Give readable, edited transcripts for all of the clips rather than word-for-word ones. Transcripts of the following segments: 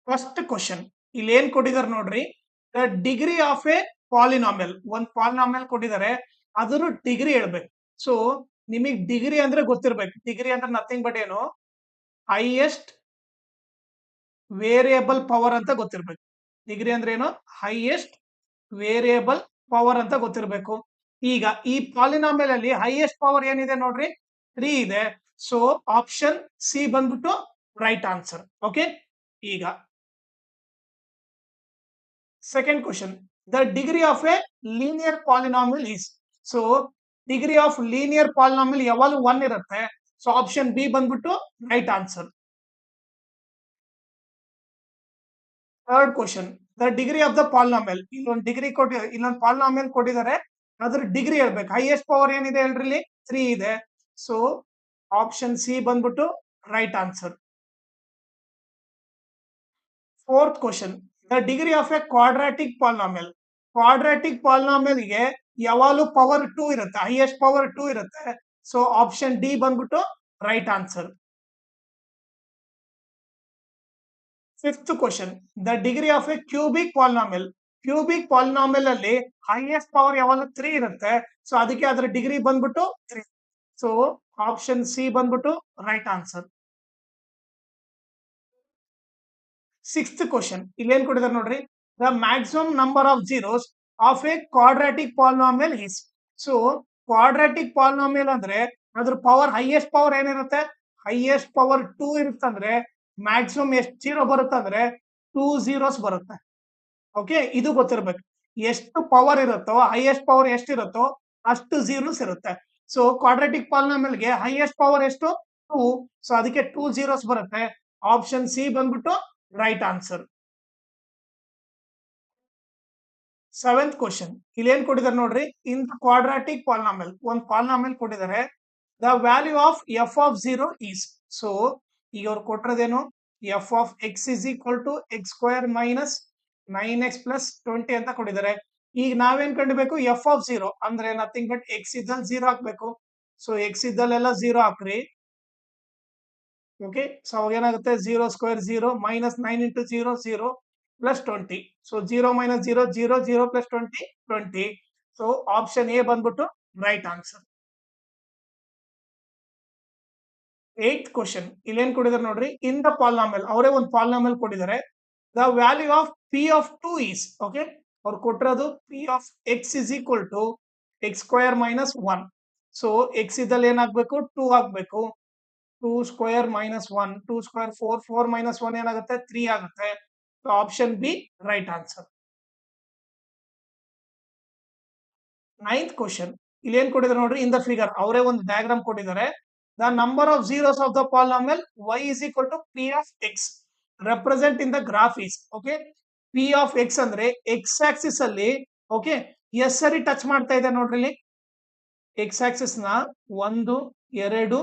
First question ಇಲ್ಲಿ ಏನ್ ಕೊಟ್ಟಿದ್ದಾರೆ ನೋಡ್ರಿ, the degree of A polynomial. ಒಂದ್ ಪಾಲಿನಾಮಿಯಲ್ ಕೊಟ್ಟಿದ್ದಾರೆ, ಅದ್ರ ಡಿಗ್ರಿ ಹೇಳ್ಬೇಕು. ಸೊ ನಿಮಗೆ ಡಿಗ್ರಿ ಅಂದ್ರೆ ಗೊತ್ತಿರ್ಬೇಕು. ಡಿಗ್ರಿ ಅಂದ್ರೆ ನಥಿಂಗ್ ಬಟ್ ಏನು, ಹೈಯೆಸ್ಟ್ ವೇರಿಯಬಲ್ ಪವರ್ ಅಂತ ಗೊತ್ತಿರ್ಬೇಕು. ಡಿಗ್ರಿ ಅಂದ್ರೆ ಏನು, ಹೈಯೆಸ್ಟ್ ವೇರಿಯಬಲ್ ಪವರ್ ಅಂತ ಗೊತ್ತಿರ್ಬೇಕು. ಈಗ ಈ ಪಾಲಿನಾಮಿಯಲ್ ಅಲ್ಲಿ ಹೈಯೆಸ್ಟ್ ಪವರ್ ಏನಿದೆ ನೋಡ್ರಿ, 3 ಇದೆ. ಸೊ ಆಪ್ಷನ್ ಸಿ ಬಂದ್ಬಿಟ್ಟು ರೈಟ್ ಆನ್ಸರ್. ಓಕೆ, ಈಗ second question, the degree of A linear polynomial is. So degree of linear polynomial ಯಾವಾಗಲೂ 1 ಇರುತ್ತೆ. ಸೊ ಆಪ್ಷನ್ ಬಿ ಬಂದ್ಬಿಟ್ಟು right answer. Third question, the degree of the polynomial. ಇಲ್ಲೊಂದು degree ಕೊಟ್ಟಿದ್ದಾರೆ, ಇಲ್ಲೊಂದು polynomial ಕೊಟ್ಟಿದ್ದಾರೆ, ಅದ್ರ degree ಹೇಳ್ಬೇಕು. ಹೈಯೆಸ್ಟ್ ಪವರ್ ಏನಿದೆ ಹೇಳ್ರಿ, 3 ಇದೆ. ಸೊ ಆಪ್ಷನ್ ಸಿ ಬಂದ್ಬಿಟ್ಟು right answer. Fourth question, the degree of A quadratic polynomial. Quadratic polynomial ಗೆ ಯಾವಾಗಲೂ ಪವರ್ 2 ಇರುತ್ತೆ, ಹೈಯೆಸ್ಟ್ ಪವರ್ 2 ಇರುತ್ತೆ. ಸೊ ಆಪ್ಷನ್ ಡಿ ಬಂದ್ಬಿಟ್ಟು right answer. Fifth question, the degree of A cubic polynomial. Cubic polynomial ಅಲ್ಲಿ highest power ಯಾವಾಗಲೂ 3 ಇರುತ್ತೆ. So ಅದಕ್ಕೆ ಅದರ ಡಿಗ್ರಿ ಬಂದ್ಬಿಟ್ಟು 3. ಸೊ ಆಪ್ಷನ್ ಸಿ ಬಂದ್ಬಿಟ್ಟು ರೈಟ್ ಆನ್ಸರ್. ಸಿಕ್ಸ್ತ್ ಕ್ವಶನ್, ಇಲ್ಲೇನ್ ಕೊಟ್ಟಿದ್ದಾರೆ ನೋಡ್ರಿ, the maximum number of zeros of A quadratic polynomial is. So quadratic polynomial ಅಂದ್ರೆ ಅದ್ರ ಪವರ್, ಹೈಯೆಸ್ಟ್ ಪವರ್ ಏನಿರುತ್ತೆ, ಹೈಯೆಸ್ಟ್ ಪವರ್ 2 ಇರುತ್ತಂದ್ರೆ ಮ್ಯಾಕ್ಸಿಮಮ್ ಎಷ್ಟು ಜೀರೋ ಬರುತ್ತೆ ಅಂದ್ರೆ 2 zeros ಬರುತ್ತೆ. ಓಕೆ, ಇದು ಗೊತ್ತಿರ್ಬೇಕು. ಎಷ್ಟು ಪವರ್ ಇರುತ್ತೋ, ಹೈಯೆಸ್ಟ್ ಪವರ್ ಎಷ್ಟಿರುತ್ತೋ ಅಷ್ಟು ಜೀರೋಸ್ ಇರುತ್ತೆ. ಸೊ ಕ್ವಾಡ್ರಾಟಿಕ್ ಪಾಲಿನಾಮಿಯಲ್ ಗೆ ಹೈಯೆಸ್ಟ್ ಪವರ್ ಎಷ್ಟು, 2. ಸೊ ಅದಕ್ಕೆ 2 zeros ಬರುತ್ತೆ. ಆಪ್ಷನ್ ಸಿ ಬಂದ್ಬಿಟ್ಟು ರೈಟ್ ಆನ್ಸರ್. ಸೆವೆಂತ್ ಕ್ವಶನ್, ಇಲ್ಲಿ ಏನ್ ಕೊಟ್ಟಿದ್ದಾರೆ ನೋಡ್ರಿ, ಇನ್ ಕ್ವಾಡ್ರಾಟಿಕ್ ಪಾಲಿನಾಮಿಯಲ್, ಒಂದು ಪಾಲಿನಾಮಿಯಲ್ ಕೊಟ್ಟಿದ್ದಾರೆ, the value of F of 0 is. So ಈಗ ಅವ್ರು ಕೊಟ್ಟಿರೋದೇನು, F of X is equal to X square minus 9x plus 20 ಅಂತ ಕೊಟ್ಟಿದ್ದಾರೆ. ಈಗ ನಾವೇನ್ ಕಂಡಿಬೇಕು, ಎಫ್ ಆಫ್ 0 ಅಂದ್ರೆ ನಥಿಂಗ್ ಬಟ್ ಎಕ್ಸ್ ಇದ್ದಲ್ಲಿ 0 ಹಾಕ್ಬೇಕು. ಸೊ ಎಕ್ಸ್ ಇದ್ದಲ್ಲೆಲ್ಲ 0 ಹಾಕ್ರಿ. ಓಕೆ, ಸೊ ಅವಾಗ ಏನಾಗುತ್ತೆ, 0 square 0 minus 9 into 0 0 plus 20. So 0 minus 0 0 0 plus 20 20. So option A ಬಂದ್ಬಿಟ್ಟು ರೈಟ್ ಆನ್ಸರ್. ಏಟ್ ಕ್ವಶನ್, ಇಲ್ಲೇನ್ ಕೊಟ್ಟಿದ್ದಾರೆ ನೋಡ್ರಿ, ಇನ್ ದ ಪಾಲಿನಾಮಿಯಲ್, ಅವರೇ ಒಂದು ಪಾಲಿನಾಮಿಯಲ್ ಕೊಟ್ಟಿದ್ದಾರೆ, the value of P of 2 is. Okay, ಅವ್ರು ಕೊಟ್ಟಿರೋದು P of X is equal to X square minus 1. So X ಇದ್ದಲ್ಲಿ ಏನಾಗಬೇಕು, 2 ಹಾಕ್ಬೇಕು. 2 ಸ್ಕ್ವೇರ್ ಮೈನಸ್ 1, 2 ಸ್ಕ್ವೇರ್ 4, 4 ಮೈನಸ್ 1 ಏನಾಗುತ್ತೆ, 3 ಆಗುತ್ತೆ. So option B right answer. Ninth question, ಇಲ್ಲಿ ಏನ್ ಕೊಟ್ಟಿದ್ದಾರೆ ನೋಡ್ರಿ, ಇನ್ ದ ಫಿಗರ್, ಅವರೇ ಒಂದು ಡಯಾಗ್ರಾಮ್ ಕೊಟ್ಟಿದ್ದಾರೆ, the number of zeros of the polynomial y is equal to p of x represent in the graph is. Okay, p of x ಅಂದ್ರೆ X Axis ಅಲ್ಲಿ, okay, S ಸರಿ touch ಮಾಡ್ತಾ ಇದೆ ನೋಡ್ರಿ ಇಲ್ಲಿ, ಎಕ್ಸ್ ಆಕ್ಸಿಸ್ ನ 1 2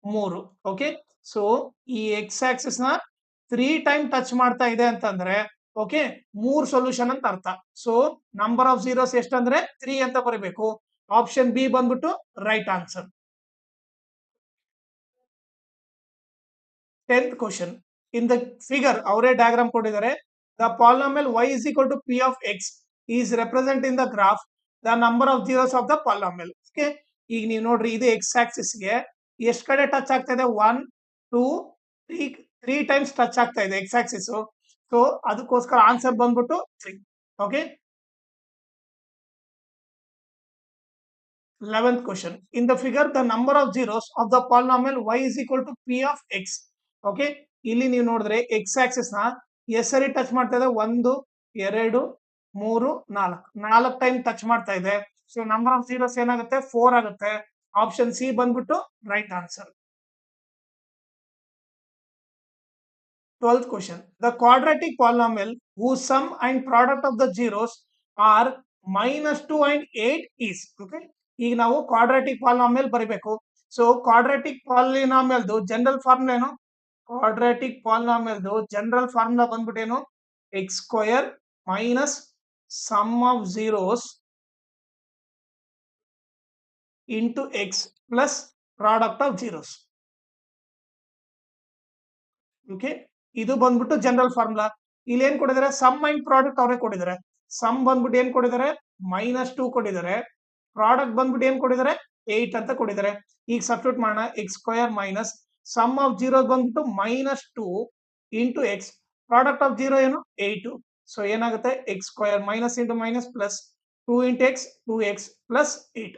3. Okay, so ಈ X Axis ನ 3 ಟೈಮ್ ಟಚ್ ಮಾಡ್ತಾ ಇದೆ ಅಂತಂದ್ರೆ, ಓಕೆ, 3 ಸೊಲ್ಯೂಷನ್ ಅಂತ ಅರ್ಥ. ಸೊ ನಂಬರ್ ಆಫ್ zeros ಎಷ್ಟಂದ್ರೆ 3 ಅಂತ ಬರೀಬೇಕು. ಆಪ್ಷನ್ ಬಿ ಬಂದ್ಬಿಟ್ಟು right answer. 10th question, in the figure, ಅವರೇ ಡಯಾಗ್ರಾಮ್ ಕೊಟ್ಟಿದ್ದಾರೆ, the polynomial y is equal to p of x is represent in the graph the number of zeros of the polynomial. Okay, ಈಗ ನೀವು ನೋಡ್ರಿ, ಇದು X Axis ಗೆ ಎಷ್ಟು ಕಡೆ touch ಆಗ್ತಾ ಇದೆ, 1 2 3 ಟೈಮ್ಸ್ ಟಚ್ ಆಗ್ತಾ ಇದೆ ಎಕ್ಸ್ ಆಕ್ಸಿಸ್. ಸೊ ಅದಕ್ಕೋಸ್ಕರ ಆನ್ಸರ್ ಬಂದ್ಬಿಟ್ಟು 3. Okay, 11th question, in the figure the number of zeros of the polynomial y is equal to p of x. Okay, ಇಲ್ಲಿ ನೀವು ನೋಡಿದ್ರೆ ಎಕ್ಸ್ ಆಕ್ಸಿಸ್ ನ ಎಸ್ ಸರಿ ಟಚ್ ಮಾಡ್ತಾ ಇದೆ, 1 2 3 4 ಟೈಮ್ ಟಚ್ ಮಾಡ್ತಾ ಇದೆ. ಸೊ ನಂಬರ್ ಆಫ್ zeros ಏನಾಗುತ್ತೆ, 4 ಆಗುತ್ತೆ. ಆಪ್ಷನ್ ಸಿ ಬಂದ್ಬಿಟ್ಟು right answer. 12th question, the quadratic polynomial whose sum and product of the zeros are -2 and 8 is. Okay, ಈಗ ನಾವು ಕ್ವಾಡ್ರಾಟಿಕ್ ಪಾಲಿನಾಮಿಯಲ್ ಬರೀಬೇಕು. ಸೊ ಕ್ವಾಡ್ರಾಟಿಕ್ ಪಾಲಿನಾಮಿಯಲ್ದು ಜನರಲ್ ಫಾರ್ಮುಲಾ ಏನು, ಕ್ವಾಡ್ರಾಟಿಕ್ ಪಾಲಿನಾಮಿಯಲ್ದು general formula ಬಂದ್ಬಿಟ್ಟು ಏನು, X square minus sum of zeros into X plus product of zeros. Okay, ಇದು ಬಂದ್ಬಿಟ್ಟು ಜನರಲ್ ಫಾರ್ಮುಲಾ. ಇಲ್ಲಿ ಏನ್ ಕೊಟ್ಟಿದ್ದಾರೆ, ಸಮ್ ಅಂಡ್ ಪ್ರಾಡಕ್ಟ್ ಅವರೇ ಕೊಟ್ಟಿದ್ದಾರೆ. ಸಮ್ ಬಂದ್ಬಿಟ್ಟು ಏನ್ ಕೊಟ್ಟಿದ್ದಾರೆ, -2 ಕೊಟ್ಟಿದ್ದಾರೆ. ಪ್ರಾಡಕ್ಟ್ ಬಂದ್ಬಿಟ್ಟು ಏನ್ ಕೊಟ್ಟಿದ್ದಾರೆ, 8 ಅಂತ ಕೊಟ್ಟಿದ್ದಾರೆ. ಈಗ ಸಬ್ಸ್ಟಿಟ್ಯೂಟ್ ಮಾಡೋಣ, X square minus sum of zero ಬಂದ್ಬಿಟ್ಟು -2 into X, product of zero ಏನು 8. ಸೊ ಏನಾಗುತ್ತೆ, X square minus into minus plus 2 into X 2x plus 8.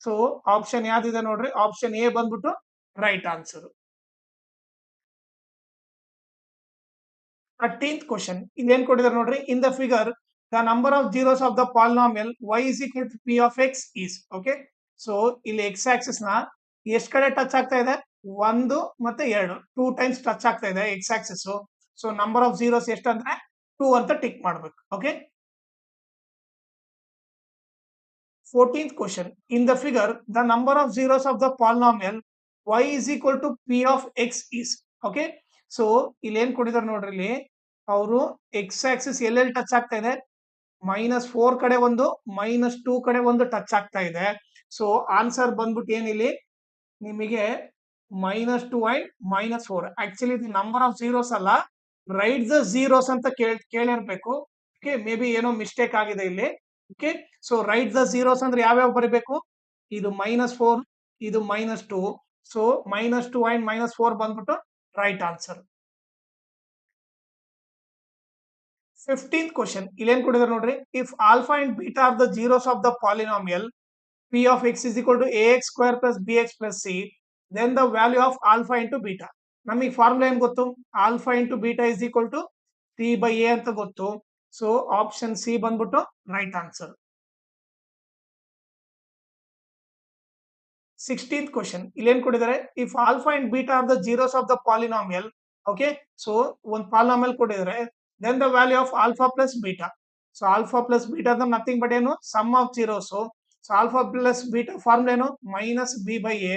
So option ಯಾವ್ದಿದೆ ನೋಡ್ರಿ, ಆಪ್ಷನ್ ಎ ಬಂದ್ಬಿಟ್ಟು ರೈಟ್ ಆನ್ಸರ್. 13th ಕ್ವಶನ್ ಇಲ್ಲಿ ಏನ್ ಕೊಟ್ಟಿದ್ದಾರೆ ನೋಡ್ರಿ, in the figure the number of zeros of the polynomial y is equal to p of x is. Okay, so ಇಲ್ಲಿ X Axis ನ ಎಷ್ಟು ಕಡೆ ಟಚ್ ಆಗ್ತಾ ಇದೆ, 1 ಮತ್ತೆ 2 2 ಟೈಮ್ಸ್ ಟಚ್ ಆಗ್ತಾ ಇದೆ X Axis. So number of zeros ಎಷ್ಟು ಅಂದ್ರೆ 2 ಅಂತ ಟಿಕ್ ಮಾಡ್ಬೇಕು. Okay, 14th question. In the figure, the number of zeros of the polynomial y is equal to p of x is. Okay. So, ಇಲ್ಲಿ ಏನ್ ಕೊಟ್ಟಿದ್ದಾರೆ ನೋಡ್ರಿ, ಇಲ್ಲಿ ಅವರು ಎಕ್ಸ್ ಆಕ್ಸಿಸ್ ಎಲ್ಲೆಲ್ಲಿ ಟಚ್ ಆಗ್ತಾ ಇದೆ, -4 ಕಡೆ ಒಂದು, -2 ಕಡೆ ಒಂದು ಟಚ್ ಆಗ್ತಾ ಇದೆ. ಸೊ ಆನ್ಸರ್ ಬಂದ್ಬಿಟ್ಟು ಏನಿಲ್ಲಿ ನಿಮಗೆ -2 ಅಂಡ್ -4. ಆಕ್ಚುಲಿ ಇದು ನಂಬರ್ ಆಫ್ ಜೀರೋಸ್ ಅಲ್ಲ, ರೈಟ್ ದ ಜೀರೋಸ್ ಅಂತ ಕೇಳಿರ್ಬೇಕು. ಓಕೆ, ಮೇ ಬಿ ಏನೋ ಮಿಸ್ಟೇಕ್ ಆಗಿದೆ ಇಲ್ಲಿ. Okay, so right the zeros ಅಂದ್ರೆ ಯಾವ್ಯಾವ ಬರೀಬೇಕು, ಇದು -4, ಇದು -2. ಸೊ -2 ಅಂಡ್ -4 ಬಂದ್ಬಿಟ್ಟು ರೈಟ್ ಆನ್ಸರ್. 15th ಕ್ವಶನ್ ಇಲ್ಲಿ ಏನ್ ಕೊಟ್ಟಿದ್ದಾರೆ ನೋಡ್ರಿ, if alpha and beta are the zeros of the polynomial p of x is equal to ax square plus bx plus c, then the value of alpha into beta. ನಮಗೆ formula ಏನ್ ಗೊತ್ತು, alpha into beta is equal to c/a ಅಂತ ಗೊತ್ತು. So option C ಬಂದ್ಬಿಟ್ಟು right answer. 16th question ಇಲ್ಲಿ ಏನ್ ಕೊಟ್ಟಿದ್ದಾರೆ, if alpha and beta are the zeros of the polynomial. Okay, so ಒಂದು ಪಾಲಿನಾಮಿಯಲ್ ಕೊಟ್ಟಿದ್ದಾರೆ, then the value of alpha plus beta. So alpha plus beta ಅಂದ್ರೆ nothing but ಏನು, sum of zeros. So alpha plus beta formula ಏನು, -b/a.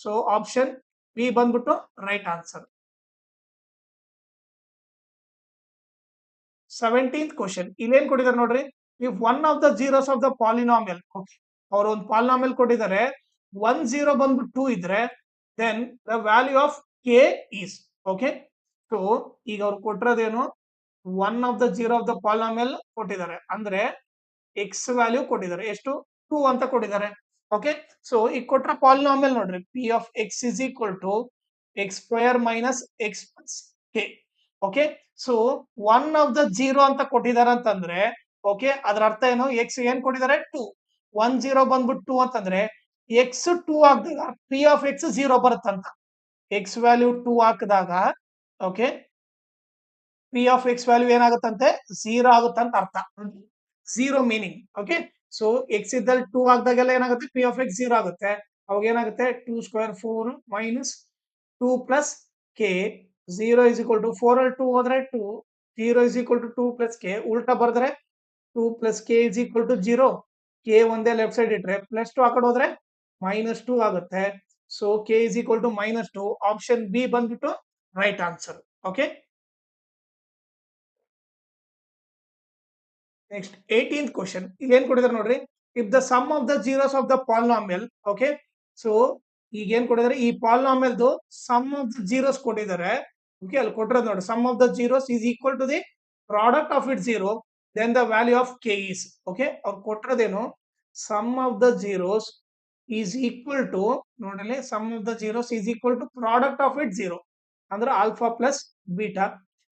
So option b ಬಂದ್ಬಿಟ್ಟು right answer. 17th question ಇಲ್ಲಿ ಏನ್ ಕೊಟ್ಟಿದ್ದಾರೆ ನೋಡ್ರಿ, if one of the zeros of the polynomial. Okay, ಅವ್ರು ಒಂದು ಪಾಲಿನಾಮಿಯಲ್ ಕೊಟ್ಟಿದ್ದಾರೆ, 1 0 ಬಂದ್ಬಿಟ್ಟು 2 ಇದ್ರೆ, then the value of k is. Okay, so ಈಗ ಅವ್ರು ಕೊಟ್ಟಿರೋದೇನು, one of the zero of the polynomial ಕೊಟ್ಟಿದ್ದಾರೆ, ಅಂದ್ರೆ ಎಕ್ಸ್ ವ್ಯಾಲ್ಯೂ ಕೊಟ್ಟಿದ್ದಾರೆ, ಎಷ್ಟು 2 ಅಂತ ಕೊಟ್ಟಿದ್ದಾರೆ. ಓಕೆ, ಸೊ ಈಗ ಕೊಟ್ರ ಪಾಲಿನಾಮಿಯಲ್ ನೋಡ್ರಿ, P of X is equal to X square minus X plus K. Okay, so one of the zero ಅಂತ ಕೊಟ್ಟಿದ್ದಾರೆ ಅಂತಂದ್ರೆ, ಓಕೆ, ಅದ್ರ ಅರ್ಥ ಏನು, ಎಕ್ಸ್ ಏನ್ ಕೊಟ್ಟಿದ್ದಾರೆ 2, 1 0 ಬಂದ್ಬಿಟ್ಟು 2 ಅಂತಂದ್ರೆ ಎಕ್ಸ್ 2 ಹಾಕಿದಾಗ ಪಿ ಆಫ್ ಎಕ್ಸ್ 0 ಬರುತ್ತಂತ. ಎಕ್ಸ್ ವ್ಯಾಲ್ಯೂ 2 ಹಾಕಿದಾಗ, okay, p of x value ಏನಾಗುತ್ತಂತೆ 0 ಆಗುತ್ತಂತ ಅರ್ಥ. 0 ಮೀನಿಂಗ್. ಓಕೆ, ಸೊ ಎಕ್ಸ್ ಇದ್ದಲ್ಲಿ 2 ಹಾಕಿದಾಗೆಲ್ಲ ಏನಾಗುತ್ತೆ, ಪಿ ಆಫ್ ಎಕ್ಸ್ 0 ಆಗುತ್ತೆ. ಅವಾಗ ಏನಾಗುತ್ತೆ, 2 square 4 minus 2 plus k 0 is equal to 4 ಅಲ್ಲಿ 2 ಹೋದ್ರೆ 2, 0 is equal to 2 plus k, ಉಲ್ಟಾ ಬರೆದ್ರೆ 2 plus k is equal to 0. K ಒಂದೇ ಲೆಫ್ಟ್ ಸೈಡ್ ಇಟ್ರೆ ಪ್ಲಸ್ 2 ಆ ಕಡೆ ಹೋದ್ರೆ -2 ಆಗುತ್ತೆ. So k is equal to -2. Option b ಬಂದ್ಬಿಟ್ಟು right answer. Okay, next 18th question ಇಲ್ಲಿ ಏನ್ ಕೊಟ್ಟಿದ್ದಾರೆ ನೋಡ್ರಿ, if the sum of the zeros of the polynomial. Okay, so ಈಗ ಏನ್ ಕೊಟ್ಟಿದ್ದಾರೆ, ಈ ಪಾಲಿನಾಮಿಯಲ್ದು ಸಮ್ ಆಫ್ ದ ಜೀರೋಸ್ ಕೊಟ್ಟಿದ್ದಾರೆ. ಓಕೆ, ಅಲ್ಲಿ ಕೊಟ್ಟಿರೋದು ನೋಡಿ, sum of the zeros is equal to the product of it 0, then the value of k is. Okay, ಅವ್ರು ಕೊಟ್ಟಿರೋದೇನು, sum of the zeros is equal to, ನೋಡಲಿ, sum of the zeros is equal to product of it 0 ಅಂದ್ರೆ alpha plus beta.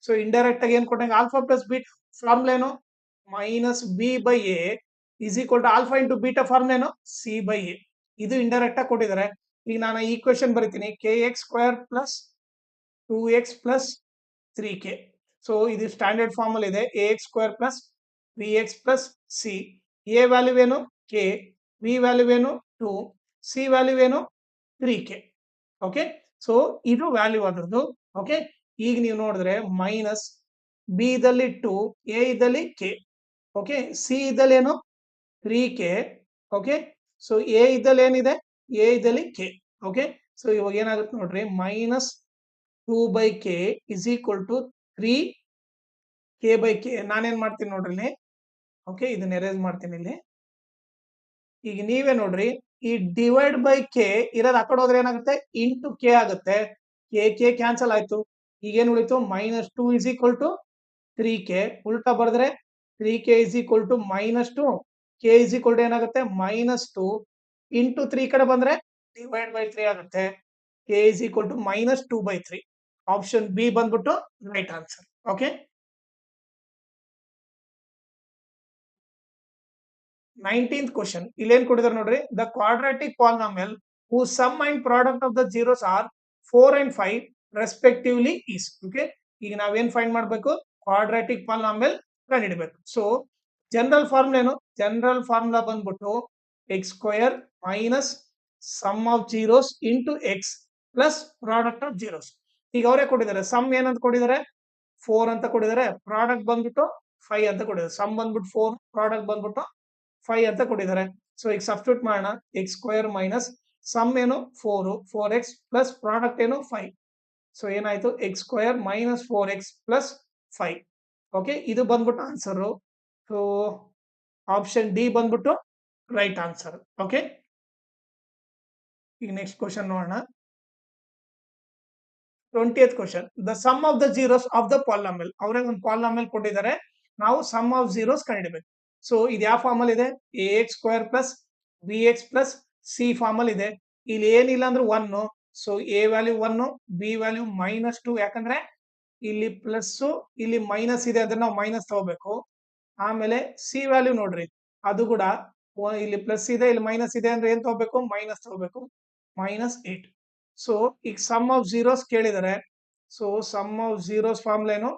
So indirect ಆಗಿ ಏನ್ ಕೊಟ್ಟಂಗೆ, alpha plus beta formula ಏನು, -b/a is equal to alpha into beta formula ಏನು, c/a. ಇದು indirect ಆಗಿ ಕೊಟ್ಟಿದ್ದಾರೆ. ಈಗ ನಾನು ಈ ಕ್ವೆಶ್ಚನ್ ಬರೀತೀನಿ, kx square plus 2x plus 3k. So ಇದು ಸ್ಟ್ಯಾಂಡರ್ಡ್ ಫಾರ್ಮ್ ಅಲ್ಲಿ ಇದೆ, ax square plus bx plus c. a value ಏನು k, b ವ್ಯಾಲ್ಯೂ ಏನು 2, c ವ್ಯಾಲ್ಯೂ ಏನು 3k. ಓಕೆ, ಸೊ ಇದು ವ್ಯಾಲ್ಯೂ ಅದ್ರದ್ದು. ಓಕೆ, ಈಗ ನೀವು ನೋಡಿದ್ರೆ ಮೈನಸ್ ಬಿ ಇದಲ್ಲಿ 2, ಎ ಇದ್ದಲ್ಲಿ k. ಓಕೆ, ಸಿ ಇದ್ದಲ್ಲಿ ಏನು 3k. ಓಕೆ, ಸೊ ಎ ಇದ್ದಲ್ಲಿ ಏನಿದೆ, ಎ ಇದ್ದಲ್ಲಿ ಕೆ. ಓಕೆ, ಸೊ ಇವಾಗ ಏನಾಗುತ್ತೆ ನೋಡ್ರಿ, -2/k is equal to 3k/k. ನಾನೇನ್ ಮಾಡ್ತೀನಿ ನೋಡ್ರಿ ಇಲ್ಲಿ. ಓಕೆ, ಇದನ್ನ ಎರೇಸ್ ಮಾಡ್ತೀನಿ ಇಲ್ಲಿ. ಈಗ ನೀವೇ ನೋಡ್ರಿ, ಈ ಡಿವೈಡ್ ಬೈ ಕೆ ಇರೋದು ಆ ಕಡೆ ಹೋದ್ರೆ ಏನಾಗುತ್ತೆ, ಇಂಟು ಕೆ ಆಗುತ್ತೆ. ಕೆ ಕ್ಯಾನ್ಸಲ್ ಆಯ್ತು. ಈಗ ಏನ್ ಉಳಿತು, -2 ಇಸ್ ಈಕ್ವಲ್ ಟು 3k ಉಲ್ಟಾ ಬರೆದ್ರೆ 3k is equal to -2 k is equal to ಏನಾಗುತ್ತೆ -2 ಇಂಟು 3 ಕಡೆ ಬಂದ್ರೆ ಡಿವೈಡ್ ಬೈ 3 ಆಗುತ್ತೆ k is equal to -2/3 option b ಬಂದ್ಬಿಟ್ಟು right answer okay 19th question ಇಲ್ಲೇನ್ ಕೊಟ್ಟಿದ್ದಾರೆ ನೋಡ್ರಿ the quadratic polynomial who sum and product of the zeros are 4 and 5 respectively is okay ಈಗ ನಾವೇನ್ ಫೈಂಡ್ ಮಾಡ್ಬೇಕು ಕ್ವಾಡ್ರಾಟಿಕ್ ಪಾಲಿನಾಮಿಯಲ್ ಕಂಡುಹಿಡಬೇಕು so general formula ಏನು general formula ಬಂದ್ಬಿಟ್ಟು x square minus sum of zeros into X plus product of zeros ಈಗ ಅವರೇ ಕೊಟ್ಟಿದ್ದಾರೆ some ಏನಂತ ಕೊಟ್ಟಿದ್ದಾರೆ 4 ಅಂತ ಕೊಟ್ಟಿದ್ದಾರೆ ಪ್ರಾಡಕ್ಟ್ ಬಂದ್ಬಿಟ್ಟು 5 ಅಂತ ಕೊಟ್ಟಿದ್ದಾರೆ ಸಮ್ ಬಂದ್ಬಿಟ್ಟು 4 ಪ್ರಾಡಕ್ಟ್ ಬಂದ್ಬಿಟ್ಟು 5 ಅಂತ ಕೊಟ್ಟಿದ್ದಾರೆ ಸೊ ಈಗ ಸಬ್ಸ್ಟಿಟ್ಯೂಟ್ ಮಾಡೋಣ ಎಕ್ಸ್ ಸ್ಕ್ವೇರ್ ಮೈನಸ್ ಸಮ್ ಏನು 4x ಪ್ಲಸ್ ಪ್ರಾಡಕ್ಟ್ ಏನು 5 ಸೊ ಏನಾಯ್ತು X square minus 4x plus 5 okay ಇದು ಬಂದ್ಬಿಟ್ಟು ಆನ್ಸರ್ ಸೊ ಆಪ್ಷನ್ ಡಿ ಬಂದ್ಬಿಟ್ಟು ರೈಟ್ ಆನ್ಸರ್ ಓಕೆ ಈಗ ನೆಕ್ಸ್ಟ್ ಕ್ವಶನ್ ನೋಡೋಣ 20th question the sum of the zeros of the polynomial ಅವರೇ ಒಂದು ಪಾಲಿನಾಮಿಯಲ್ ಕೊಟ್ಟಿದ್ದಾರೆ ನಾವು ಸಮ್ ಆಫ್ ಜೀರೋಸ್ ಕಂಡುಹಿಡಬೇಕು ಸೊ ಇದು ಯಾವ ಫಾರ್ಮ್ ಅಲ್ಲಿ ಇದೆ ax square plus bx plus C form ಅಲ್ಲಿ ಇದೆ ಇಲ್ಲಿ ಏನಿಲ್ಲ ಅಂದ್ರೆ 1 so a value 1 b value -2 ಯಾಕಂದ್ರೆ ಇಲ್ಲಿ ಪ್ಲಸ್ ಇಲ್ಲಿ ಮೈನಸ್ ಇದೆ ಅದನ್ನ ನಾವು ಮೈನಸ್ ತಗೋಬೇಕು ಆಮೇಲೆ ಸಿ ವ್ಯಾಲ್ಯೂ ನೋಡ್ರಿ ಅದು ಕೂಡ ಇಲ್ಲಿ ಪ್ಲಸ್ ಇದೆ ಇಲ್ಲಿ ಮೈನಸ್ ಇದೆ ಅಂದ್ರೆ ಏನ್ ತಗೋಬೇಕು ಮೈನಸ್ ತಗೋಬೇಕು -8 ಸೊ ಈಗ ಸಮ್ ಆಫ್ ಜೀರೋಸ್ ಕೇಳಿದರೆ so sum of zeros formula ಏನು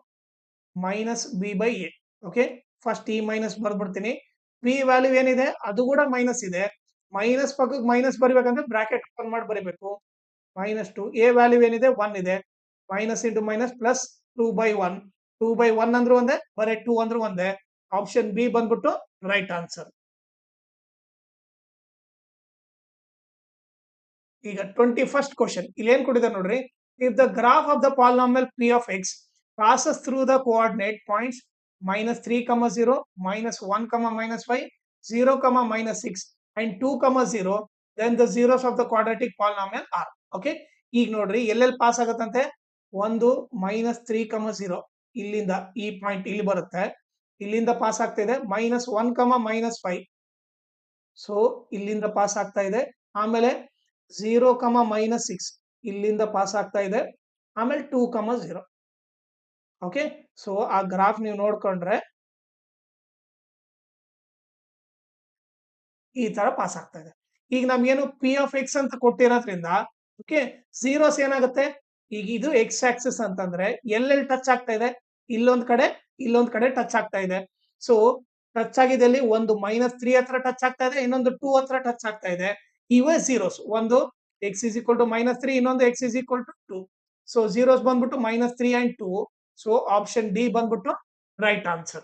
-b/a ಓಕೆ ಫಸ್ಟ್ ಈ ಮೈನಸ್ ಬರ್ಬಿಡ್ತೀನಿ ಬಿ ವ್ಯಾಲ್ಯೂ ಏನಿದೆ ಅದು ಕೂಡ ಮೈನಸ್ ಇದೆ ಮೈನಸ್ ಪಕ್ಕಕ್ಕೆ ಮೈನಸ್ ಬರಿಬೇಕಂದ್ರೆ ಬ್ರಾಕೆಟ್ ಓಪನ್ ಮಾಡಿ ಬರಿಬೇಕು -2 ಎ ವ್ಯಾಲ್ಯೂ ಏನಿದೆ 1 ಇದೆ ಮೈನಸ್ ಇಂಟು ಮೈನಸ್ ಪ್ಲಸ್ 2/1 2/1 ಅಂದ್ರೂ ಒಂದೇ ಬರೀ 2 ಅಂದ್ರೂ ಒಂದೇ ಆಪ್ಷನ್ ಬಿ ಬಂದ್ಬಿಟ್ಟು ರೈಟ್ ಆನ್ಸರ್ ಈಗ 21st ಕ್ವಶನ್ ಇಲ್ಲಿ ಏನ್ ಕೊಟ್ಟಿದ್ದಾರೆ ನೋಡ್ರಿ if the graph of the polynomial p of x passes through the coordinate points -3, 0, -1, -5, 0, -6 and 2, 0 then the zeros of the quadratic polynomial are okay ಈಗ ನೋಡ್ರಿ ಎಲ್ಲೆಲ್ಲಿ ಪಾಸ್ ಆಗತ್ತಂತೆ ಒಂದು -3, 0 ಇಲ್ಲಿಂದ ಈ ಪಾಯಿಂಟ್ ಇಲ್ಲಿ ಬರುತ್ತೆ ಇಲ್ಲಿಂದ ಪಾಸ್ ಆಗ್ತಾ ಇದೆ -1, -5 ಸೊ ಇಲ್ಲಿಂದ ಪಾಸ್ ಆಗ್ತಾ ಇದೆ ಆಮೇಲೆ 0, -6 ಇಲ್ಲಿಂದ ಪಾಸ್ ಆಗ್ತಾ ಇದೆ ಆಮೇಲೆ 2, 0 ಓಕೆ ಸೊ ಆ ಗ್ರಾಫ್ ನೀವು ನೋಡ್ಕೊಂಡ್ರೆ ಈ ತರ ಪಾಸ್ ಆಗ್ತಾ ಇದೆ ಈಗ ನಮ್ಗೇನು ಪಿ ಆಫ್ ಎಕ್ಸ್ ಅಂತ ಕೊಟ್ಟಿರೋದ್ರಿಂದ ಓಕೆ ಝೀರೋಸ್ ಏನಾಗುತ್ತೆ ಈಗ ಇದು ಎಕ್ಸ್ ಆಕ್ಸಿಸ್ ಅಂತಂದ್ರೆ ಎಲ್ಲೆಲ್ಲಿ ಟಚ್ ಆಗ್ತಾ ಇದೆ ಇಲ್ಲೊಂದ್ ಕಡೆ ಟಚ್ ಆಗ್ತಾ ಇದೆ ಸೊ ಟಚ್ ಆಗಿದಲ್ಲಿ ಒಂದು -3 ಹತ್ರ ಟಚ್ ಆಗ್ತಾ ಇದೆ ಇನ್ನೊಂದು 2 ಹತ್ರ ಟಚ್ ಆಗ್ತಾ ಇದೆ ಇವೇ ಝೀರೋಸ್ ಒಂದು x is equal to -3 ಇನ್ನೊಂದು x is equal to 2 so zeros ಬಂದ್ಬಿಟ್ಟು -3 and 2 ಸೊ ಆಪ್ಷನ್ ಡಿ ಬಂದ್ಬಿಟ್ಟು ರೈಟ್ ಆನ್ಸರ್